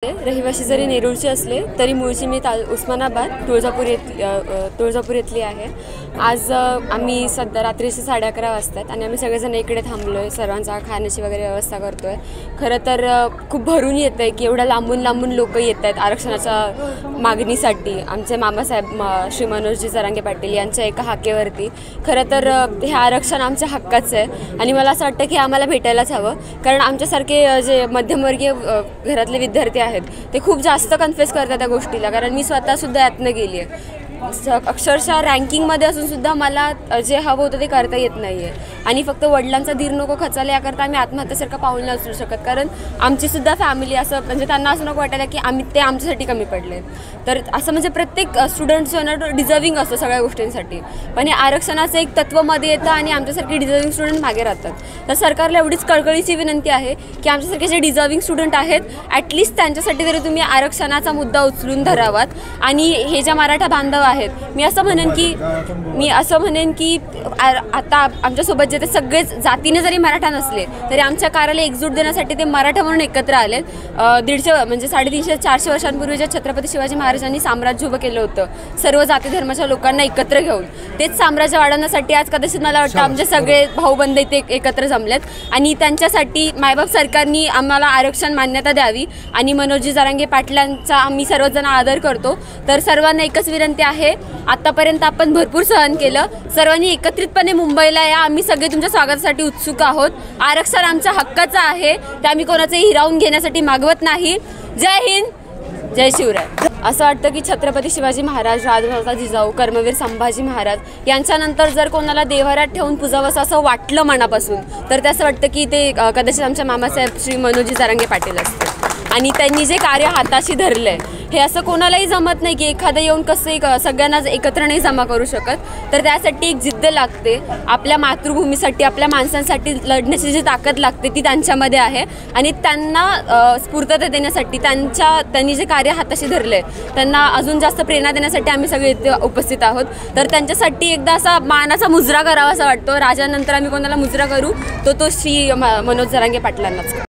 रहिवासी जरी नेरूळचे असले तरी मूळची मी उस्मानाबाद तुळजापूर येथली आहे। आज आम्ही सध्या रात्रीचे 11:30 वाजतात आणि आम्ही सगळेजण इकडे थांबलोय, सर्वांचा खाण्याची वगैरे व्यवस्था करतोय। खरं तर खूप भरून येतंय की एवढा लांबून लोक येत आहेत आरक्षणाच्या मागणीसाठी। आमचे मामासाहेब श्री मनोजी जरांगे पाटील यांच्या एका हाकेवरती खरं तर हे आरक्षण आमच्या हक्काचं आहे आणि मला असं वाटतं की आम्हाला भेटायलाच हवं, कारण आमच्यासारखे जे मध्यमवर्गीय घरातले विद्यार्थी आहेत ते खूप जास्त कन्फ्युज करतात त्या गोष्टीला, कारण मी स्वतःसुद्धा यातनं गेली आहे। अक्षरशः रँकिंगमध्ये असून सुद्धा मला जे हवं होतं ते करता येत नाही आहे आणि फक्त वडिलांचा धीर नको खचायला याकरता आम्ही आत्महत्येसारखं पाऊल नाही उचलू शकत, कारण आमचीसुद्धा फॅमिली असं म्हणजे त्यांना असं नको वाटायला की ते आमच्यासाठी कमी पडले। तर असं म्हणजे प्रत्येक स्टुडंट डिझर्विंग असतो सगळ्या गोष्टींसाठी, पण हे आरक्षणाचं एक तत्वमध्ये येतं आणि आमच्यासारखे डिझर्विंग स्टुडंट मागे राहतात। तर सरकारला एवढीच कळकळीची विनंती आहे की आमच्यासारखे जे डिझर्विंग स्टुडंट आहेत ॲटलिस्ट त्यांच्यासाठी तरी तुम्ही आरक्षणाचा मुद्दा उचलून धरावात। आणि हे ज्या मराठा बांधव आहेत, मी असं म्हणेन की आता आमच्यासोबत जे ते सगळेच जातीने जरी मराठा नसले तरी आमच्या कार्याला एकजूट देण्यासाठी ते मराठा म्हणून एकत्र आलेत। 350-400 वर्षांपूर्वी जे छत्रपती शिवाजी महाराजांनी साम्राज्य उभं केलं होतं सर्व जाती धर्माच्या लोकांना एकत्र घेऊन, तेच साम्राज्य वाढवण्यासाठी आज कदाचित मला वाटतं आमचे सगळे भाऊबंद इथे एकत्र जमलेत आणि त्यांच्यासाठी मायबाप सरकारनी आम्हाला आरक्षण मान्यता द्यावी आणि मनोजी जरांगे पाटलांचा आम्ही सर्वजण आदर करतो। तर सर्वांना एकच विनंती आहे, आतापर्यंत आपण भरपूर सहन केलं, सर्वांनी एकत्रितपणे मुंबईला या, आम्ही सगळे तुमच्या स्वागतासाठी उत्सुक आहोत। आरक्षण आमच्या हक्काचं आहे, ते आम्ही कोणाचंही हिरावून घेण्यासाठी मागवत नाही। जय हिंद, जय शिवराय। असं वाटतं की छत्रपती शिवाजी महाराज, राजमाता जिजाऊ, कर्मवीर संभाजी महाराज यांच्यानंतर जर कोणाला देव्हाऱ्यात ठेवून पुजावंसं असं वाटलं मनापासून तर ते असं वाटतं की ते कदाचित आमच्या मामासाहेब श्री मनोजी जरांगे पाटील असते। आणि त्यांनी जे कार्य हाताशी धरलंय हे असं कोणालाही जमत नाही की एखादं येऊन कसं सगळ्यांना एकत्र नाही जमा करू शकत, तर त्यासाठी एक जिद्द लागते। आपल्या मातृभूमीसाठी, आपल्या माणसांसाठी लढण्याची जी ताकद लागते ती त्यांच्यामध्ये आहे आणि त्यांना स्फूर्तता देण्यासाठी त्यांनी जे कार्य हाताशी धरलंय त्यांना अजून जास्त प्रेरणा देण्यासाठी आम्ही सगळे इथे उपस्थित आहोत। तर त्यांच्यासाठी एकदा असा मानाचा मुजरा करावा असा वाटतो। राजानंतर आम्ही कोणाला मुजरा करू तो श्री मनोज जरांगे पाटलांनाच।